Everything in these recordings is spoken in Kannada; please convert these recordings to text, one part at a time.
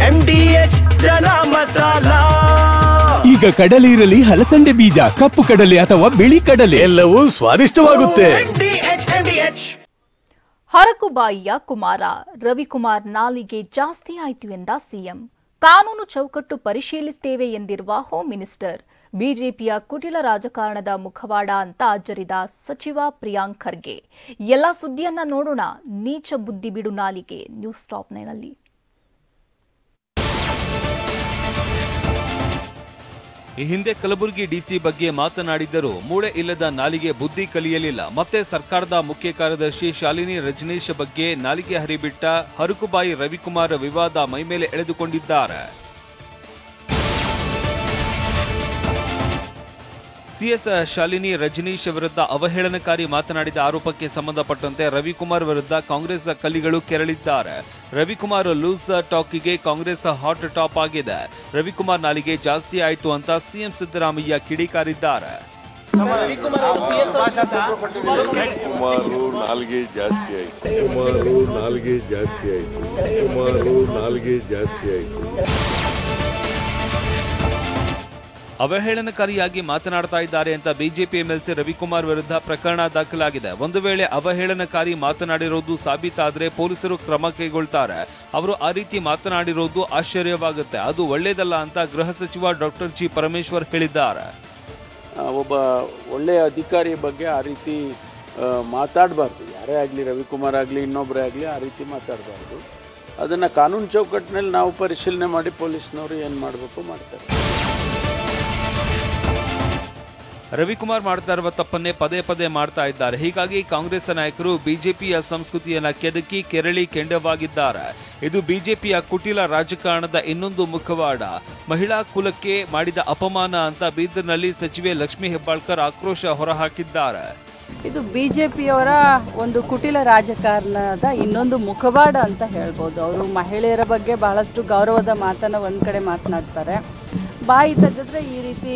MDH ಜನ ಮಸಾಲ. ಈಗ ಕಡಲೆ ಇರಲಿ, ಹಲಸಂಡೆ ಬೀಜ, ಕಪ್ಪು ಕಡಲೆ ಅಥವಾ ಬಿಳಿ ಕಡಲೆ, ಎಲ್ಲವೂ ಸ್ವಾದಿಷ್ಟವಾಗುತ್ತೆ. ಹರಕುಬಾಯಿಯ ಕುಮಾರ ರವಿಕುಮಾರ್ ನಾಲಿಗೆ ಜಾಸ್ತಿ ಆಯಿತು ಎಂದ ಸಿಎಂ. ಕಾನೂನು ಚೌಕಟ್ಟು ಪರಿಶೀಲಿಸುತ್ತೇವೆ ಎಂದಿರುವ ಹೋಮ್ ಮಿನಿಸ್ಟರ್. ಬಿಜೆಪಿಯ ಕುಟಿಲ ರಾಜಕಾರಣದ ಮುಖವಾಡ ಅಂತ ಅಜ್ಜರಿದ ಸಚಿವ ಪ್ರಿಯಾಂಕ್ ಖರ್ಗೆ. ಎಲ್ಲ ಸುದ್ದಿಯನ್ನ ನೋಡೋಣ. ನೀಚ ಬುದ್ಧಿ ಬಿಡು ನಾಲಿಗೆ ನ್ಯೂಸ್ ಟಾಪ್ 9ನಲ್ಲಿ. ಈ ಹಿಂದೆ ಕಲಬುರಗಿ ಡಿಸಿ ಬಗ್ಗೆ ಮಾತನಾಡಿದ್ದರೂ ಮೂಳೆ ಇಲ್ಲದ ನಾಲಿಗೆ ಬುದ್ಧಿ ಕಲಿಯಲಿಲ್ಲ. ಮತ್ತೆ ಸರ್ಕಾರದ ಮುಖ್ಯ ಕಾರ್ಯದರ್ಶಿ ಶಾಲಿನಿ ರಜನೀಶ್ ಬಗ್ಗೆ ನಾಲಿಗೆ ಹರಿಬಿಟ್ಟ ಹರಕುಬಾಯಿ ರವಿಕುಮಾರ್ ವಿವಾದ ಮೈಮೇಲೆ ಎಳೆದುಕೊಂಡಿದ್ದಾರೆ. ಸಿಎಸ್ ಶಾಲಿನಿ ರಜನೀಶ್ ವಿರುದ್ಧ ಅವಹೇಳನಕಾರಿ ಮಾತನಾಡಿದ ಆರೋಪಕ್ಕೆ ಸಂಬಂಧಪಟ್ಟಂತೆ ರವಿಕುಮಾರ್ ವಿರುದ್ಧ ಕಾಂಗ್ರೆಸ್ ಕಲಿಗಳು ಕೆರಳಿದ್ದಾರೆ. ರವಿಕುಮಾರ್ ಲೂಸ್ ಟಾಕಿಗೆ ಕಾಂಗ್ರೆಸ್ ಹಾಟ್ ಟಾಪ್ ಆಗಿದೆ. ರವಿಕುಮಾರ್ ನಾಲಿಗೆ ಜಾಸ್ತಿ ಆಯಿತು ಅಂತ ಸಿಎಂ ಸಿದ್ದರಾಮಯ್ಯ ಕಿಡಿಕಾರಿದ್ದಾರೆ. ಅವಹೇಳನಕಾರಿಯಾಗಿ ಮಾತನಾಡ್ತಾ ಇದ್ದಾರೆ ಅಂತ ಬಿಜೆಪಿ ಎಂಎಲ್ಸಿ ರವಿಕುಮಾರ್ ವಿರುದ್ಧ ಪ್ರಕರಣ ದಾಖಲಾಗಿದೆ. ಒಂದು ವೇಳೆ ಅವಹೇಳನಕಾರಿ ಮಾತನಾಡಿರೋದು ಸಾಬೀತಾದರೆ ಪೊಲೀಸರು ಕ್ರಮ ಕೈಗೊಳ್ತಾರೆ. ಅವರು ಆ ರೀತಿ ಮಾತನಾಡಿರೋದು ಆಶ್ಚರ್ಯವಾಗುತ್ತೆ, ಅದು ಒಳ್ಳೆಯದಲ್ಲ ಅಂತ ಗೃಹ ಸಚಿವ ಡಾಕ್ಟರ್ ಜಿ ಪರಮೇಶ್ವರ್ ಹೇಳಿದ್ದಾರೆ. ಒಬ್ಬ ಒಳ್ಳೆಯ ಅಧಿಕಾರಿ ಬಗ್ಗೆ ಆ ರೀತಿ ಮಾತಾಡಬಾರ್ದು. ಯಾರೇ ಆಗಲಿ, ರವಿಕುಮಾರ್ ಆಗಲಿ, ಇನ್ನೊಬ್ಬರೇ ಆಗಲಿ, ಆ ರೀತಿ ಮಾತಾಡಬಾರ್ದು. ಅದನ್ನು ಕಾನೂನು ಚೌಕಟ್ಟಿನಲ್ಲಿ ನಾವು ಪರಿಶೀಲನೆ ಮಾಡಿ ಪೊಲೀಸ್ನವರು ಏನು ಮಾಡಬೇಕು ಮಾಡ್ತಾರೆ. ರವಿಕುಮಾರ್ ಮಾಡ್ತಾ ಇರುವ ತಪ್ಪನ್ನೇ ಪದೇ ಪದೇ ಮಾಡ್ತಾ ಇದ್ದಾರೆ. ಹೀಗಾಗಿ ಕಾಂಗ್ರೆಸ್ ನಾಯಕರು ಬಿಜೆಪಿಯ ಸಂಸ್ಕೃತಿಯನ್ನ ಕೆದಕಿ ಕೆರಳಿ ಕೆಂಡವಾಗಿದ್ದಾರೆ. ಇದು ಬಿಜೆಪಿಯ ಕುಟಿಲ ರಾಜಕಾರಣದ ಇನ್ನೊಂದು ಮುಖವಾಡ. ಮಹಿಳಾ ಕುಲಕ್ಕೆ ಮಾಡಿದ ಅಪಮಾನ ಅಂತ ಬೀದರ್ನಲ್ಲಿ ಸಚಿವೆ ಲಕ್ಷ್ಮೀ ಹೆಬ್ಬಾಳ್ಕರ್ ಆಕ್ರೋಶ ಹೊರಹಾಕಿದ್ದಾರೆ. ಇದು ಬಿಜೆಪಿಯವರ ಒಂದು ಕುಟಿಲ ರಾಜಕಾರಣದ ಇನ್ನೊಂದು ಮುಖವಾಡ ಅಂತ ಹೇಳ್ಬೋದು. ಅವರು ಮಹಿಳೆಯರ ಬಗ್ಗೆ ಬಹಳಷ್ಟು ಗೌರವದ ಮಾತನ್ನ ಒಂದ್ ಕಡೆ ಮಾತನಾಡ್ತಾರೆ, ಬಾಯಿ ತೆಗೆದ್ರೆ ಈ ರೀತಿ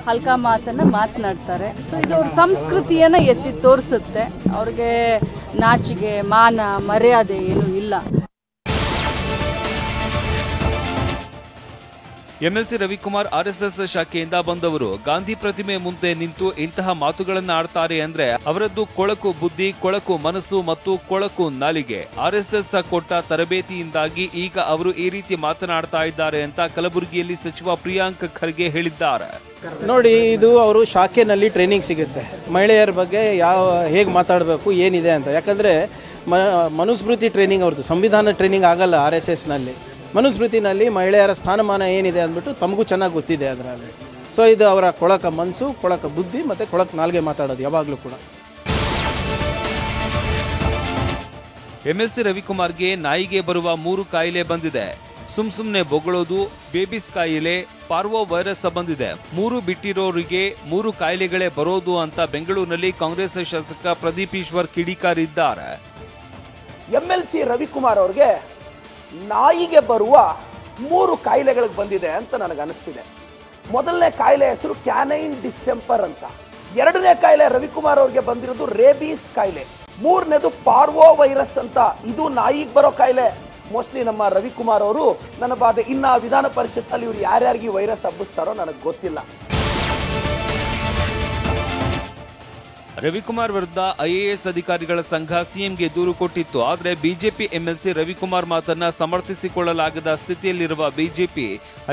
ಹಲ್ಕಾ ಮಾತನ್ನ ಮಾತನಾಡ್ತಾರೆ. ಸೊ ಇದು ಅವ್ರ ಸಂಸ್ಕೃತಿಯನ್ನ ಎತ್ತಿ ತೋರಿಸುತ್ತೆ. ಅವ್ರಿಗೆ ನಾಚಿಗೆ ಮಾನ ಮರ್ಯಾದೆ ಏನೂ ಇಲ್ಲ. ಎಂಎಲ್ಸಿ ರವಿಕುಮಾರ್ ಆರ್ಎಸ್ಎಸ್ ಶಾಖೆಯಿಂದ ಬಂದವರು. ಗಾಂಧಿ ಪ್ರತಿಮೆ ಮುಂದೆ ನಿಂತು ಇಂತಹ ಮಾತುಗಳನ್ನು ಆಡ್ತಾರೆ ಅಂದ್ರೆ ಅವರದ್ದು ಕೊಳಕು ಬುದ್ಧಿ, ಕೊಳಕು ಮನಸ್ಸು ಮತ್ತು ಕೊಳಕು ನಾಲಿಗೆ. ಆರ್ಎಸ್ಎಸ್ ಕೊಟ್ಟ ತರಬೇತಿಯಿಂದಾಗಿ ಈಗ ಅವರು ಈ ರೀತಿ ಮಾತನಾಡ್ತಾ ಇದ್ದಾರೆ ಅಂತ ಕಲಬುರಗಿಯಲ್ಲಿ ಸಚಿವ ಪ್ರಿಯಾಂಕ್ ಖರ್ಗೆ ಹೇಳಿದ್ದಾರೆ. ನೋಡಿ, ಇದು ಅವರು ಶಾಖೆನಲ್ಲಿ ಟ್ರೈನಿಂಗ್ ಸಿಗುತ್ತೆ ಮಹಿಳೆಯರ ಬಗ್ಗೆ ಹೇಗೆ ಮಾತಾಡಬೇಕು ಏನಿದೆ ಅಂತ. ಯಾಕಂದರೆ ಮನುಸ್ಮೃತಿ ಟ್ರೈನಿಂಗ್ ಅವ್ರದ್ದು, ಸಂವಿಧಾನ ಟ್ರೈನಿಂಗ್ ಆಗಲ್ಲ RSSನಲ್ಲಿ. ಮನುಸ್ಮೃತಿನಲ್ಲಿ ಮಹಿಳೆಯರ ಸ್ಥಾನಮಾನ ಏನಿದೆ ಅಂದ್ಬಿಟ್ಟು ತಮಗೂ ಚೆನ್ನಾಗಿ ಗೊತ್ತಿದೆ ಅದರಲ್ಲಿ. ಸೊ ಇದು ಅವರ ಕೊಳಕ ಮನಸ್ಸು, ಕೊಳಕ ಬುದ್ಧಿ ಮತ್ತು ಕೊಳಕ ನಾಲ್ಗೆ ಮಾತಾಡೋದು ಯಾವಾಗಲೂ ಕೂಡ. ಎಂಎಲ್ಸಿ ರವಿಕುಮಾರ್ಗೆ ನಾಯಿಗೆ ಬರುವ 3 ಕಾಯಿಲೆ ಬಂದಿದೆ. ಸುಮ್ನೆ ಬೊಗಳೋದು, ಬೇಬಿಸ್ ಕಾಯಿಲೆ, ಪಾರ್ವೋ ವೈರಸ್ ಬಂದಿದೆ. 3 ಬಿಟ್ಟಿರೋರಿಗೆ 3 ಕಾಯಿಲೆಗಳೇ ಬರೋದು ಅಂತ ಬೆಂಗಳೂರಿನಲ್ಲಿ ಕಾಂಗ್ರೆಸ್ ಶಾಸಕ ಪ್ರದೀಪ್ ಈಶ್ವರ್ ಕಿಡಿಕಾರಿದ್ದಾರೆ. ಎಂಎಲ್ಸಿ ರವಿಕುಮಾರ್ ಅವ್ರಿಗೆ ನಾಯಿಗೆ ಬರುವ 3 ಕಾಯಿಲೆಗಳಿಗೆ ಬಂದಿದೆ ಅಂತ ನನಗೆ ಅನಿಸ್ತಿದೆ. ಮೊದಲನೇ ಕಾಯಿಲೆ ಹೆಸರು ಕ್ಯಾನೈನ್ ಡಿಸ್ಟೆಂಪರ್ ಅಂತ. 2ನೇ ಕಾಯಿಲೆ ರವಿಕುಮಾರ್ ಅವ್ರಿಗೆ ಬಂದಿರೋದು ರೇಬೀಸ್ ಕಾಯಿಲೆ. 3ನೇದು ಪಾರ್ವೋ ವೈರಸ್ ಅಂತ. ಇದು ನಾಯಿಗೆ ಬರೋ ಕಾಯಿಲೆ. ಮೋಸ್ಟ್ಲಿ ನಮ್ಮ ರವಿಕುಮಾರ್ ಅವರು ನನ್ನ ಬಾಧೆ ಇನ್ನ ವಿಧಾನ ಪರಿಷತ್ತಲ್ಲಿ ಇವ್ರು ಯಾರ್ಯಾರಿಗೆ ವೈರಸ್ ಹಬ್ಬಿಸ್ತಾರೋ ನನಗೆ ಗೊತ್ತಿಲ್ಲ. ರವಿಕುಮಾರ್ ವಿರುದ್ಧ IAS ಅಧಿಕಾರಿಗಳ ಸಂಘ ಸಿಎಂಗೆ ದೂರು ಕೊಟ್ಟಿತ್ತು. ಆದರೆ ಬಿಜೆಪಿ ಎಂಎಲ್ಸಿ ರವಿಕುಮಾರ್ ಮಾತನ್ನ ಸಮರ್ಥಿಸಿಕೊಳ್ಳಲಾಗದ ಸ್ಥಿತಿಯಲ್ಲಿರುವ ಬಿಜೆಪಿ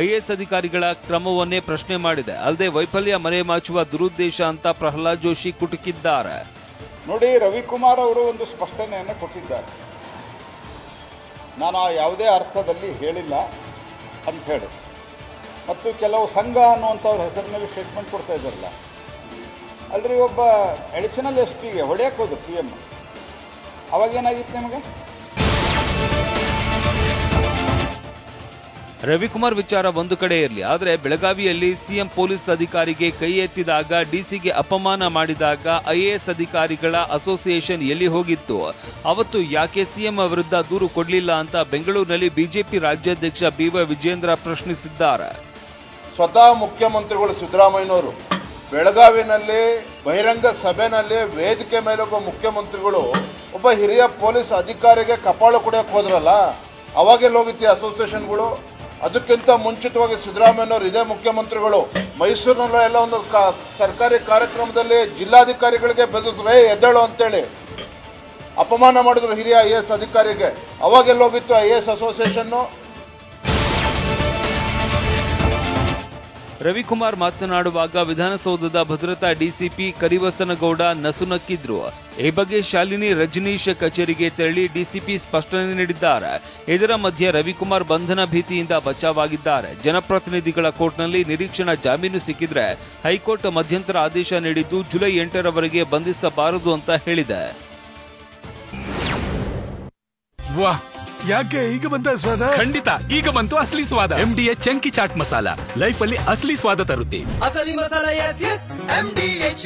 IAS ಅಧಿಕಾರಿಗಳ ಕ್ರಮವನ್ನೇ ಪ್ರಶ್ನೆ ಮಾಡಿದೆ. ಅಲ್ಲದೆ ವೈಫಲ್ಯ ಮರೆಮಾಚುವ ದುರುದ್ದೇಶ ಅಂತ ಪ್ರಹ್ಲಾದ್ ಜೋಶಿ ಕುಟುಕಿದ್ದಾರೆ. ನೋಡಿ, ರವಿಕುಮಾರ್ ಅವರು ಒಂದು ಸ್ಪಷ್ಟನೆಯನ್ನು ಕೊಟ್ಟಿದ್ದಾರೆ. ನಾನು ಯಾವುದೇ ಅರ್ಥದಲ್ಲಿ ಹೇಳಿಲ್ಲ ಅಂತ ಹೇಳಿ, ಮತ್ತು ಕೆಲವು ಸಂಘ ಅನ್ನುವಂಥವ್ರ ಹೆಸರಿನಲ್ಲಿ ಸ್ಟೇಟ್ಮೆಂಟ್ ಕೊಡ್ತಾ ಇದ್ದಾರಲ್ಲ, ಅಲ್ರಿ ಒಬ್ಬ ಅಡಿಷನಲ್ SP ಗೆ ಹೊಡೆಯಕ್ಕೆ ಹೋದ್ರು CM. ಅವಾಗೇನಾಗಿತ್ತು ನಿಮಗೆ? ರವಿಕುಮಾರ್ ವಿಚಾರ ಒಂದು ಕಡೆ ಇರಲಿ, ಆದರೆ ಬೆಳಗಾವಿಯಲ್ಲಿ ಸಿಎಂ ಪೊಲೀಸ್ ಅಧಿಕಾರಿಗೆ ಕೈ ಎತ್ತಿದಾಗ, ಡಿಸಿಗೆ ಅಪಮಾನ ಮಾಡಿದಾಗ IAS ಅಧಿಕಾರಿಗಳ ಅಸೋಸಿಯೇಷನ್ ಎಲ್ಲಿ ಹೋಗಿತ್ತು? ಅವತ್ತು ಯಾಕೆ ಸಿಎಂ ವಿರುದ್ಧ ದೂರು ಕೊಡಲಿಲ್ಲ ಅಂತ ಬೆಂಗಳೂರಿನಲ್ಲಿ ಬಿಜೆಪಿ ರಾಜ್ಯಾಧ್ಯಕ್ಷ BY ವಿಜೇಂದ್ರ ಪ್ರಶ್ನಿಸಿದ್ದಾರೆ. ಸ್ವತಃ ಮುಖ್ಯಮಂತ್ರಿಗಳು ಸಿದ್ದರಾಮಯ್ಯನವರು ಬೆಳಗಾವಿನಲ್ಲಿ ಬಹಿರಂಗ ಸಭೆಯಲ್ಲಿ ವೇದಿಕೆ ಮೇಲೆ ಒಬ್ಬ ಮುಖ್ಯಮಂತ್ರಿಗಳು ಒಬ್ಬ ಹಿರಿಯ ಪೊಲೀಸ್ ಅಧಿಕಾರಿಗೆ ಕಪಾಳು ಕೊಡಕ್ಕೆ ಹೋದ್ರಲ್ಲ, ಅವಾಗೆಲ್ಲ ಹೋಗಿತ್ತು ಅಸೋಸಿಯೇಷನ್ಗಳು? ಅದಕ್ಕಿಂತ ಮುಂಚಿತವಾಗಿ ಸಿದ್ದರಾಮಯ್ಯನವರು ಇದೇ ಮುಖ್ಯಮಂತ್ರಿಗಳು ಮೈಸೂರಿನಲ್ಲ ಎಲ್ಲ ಒಂದು ಸರ್ಕಾರಿ ಕಾರ್ಯಕ್ರಮದಲ್ಲಿ ಜಿಲ್ಲಾಧಿಕಾರಿಗಳಿಗೆ ಬೆದರಿದ್ರೆ ಎದ್ದೇಳು ಅಂತೇಳಿ ಅಪಮಾನ ಮಾಡಿದ್ರು ಹಿರಿಯ IAS ಅಧಿಕಾರಿಗೆ. ಅವಾಗೆಲ್ಲೋಗಿತ್ತು IAS ಅಸೋಸಿಯೇಷನ್ನು? ರವಿಕುಮಾರ್ ಮಾತನಾಡುವಾಗ ವಿಧಾನಸೌಧದ ಭದ್ರತಾ ಡಿಸಿಪಿ ಕರಿವಸನಗೌಡ ನಸುನಕ್ಕಿದ್ರು. ಈ ಬಗ್ಗೆ ಶಾಲಿನಿ ರಜನೀಶ್ ಕಚೇರಿಗೆ ತೆರಳಿ ಡಿಸಿಪಿ ಸ್ಪಷ್ಟನೆ ನೀಡಿದ್ದಾರೆ. ಇದರ ಮಧ್ಯೆ ರವಿಕುಮಾರ್ ಬಂಧನ ಭೀತಿಯಿಂದ ಬಚಾವಾಗಿದ್ದಾರೆ. ಜನಪ್ರತಿನಿಧಿಗಳ ಕೋರ್ಟ್ನಲ್ಲಿ ನಿರೀಕ್ಷಣಾ ಜಾಮೀನು ಸಿಕ್ಕಿದ್ರೆ ಹೈಕೋರ್ಟ್ ಮಧ್ಯಂತರ ಆದೇಶ ನೀಡಿದ್ದು ಜುಲೈ 8ರವರೆಗೆ ಬಂಧಿಸಬಾರದು ಅಂತ ಹೇಳಿದೆ. ವಾಹ್, ಯಾಕೆ ಈಗ ಬಂತ ಸ್ವಾದ? ಖಂಡಿತ ಈಗ ಬಂತು ಅಸಲಿ ಸ್ವಾದ. MDH chunky chaat masala life ಅಲ್ಲಿ ಅಸಲಿ ಸ್ವಾದ ತರುತ್ತೆ. ಅಸಲಿ ಮಸಾಲ, MDH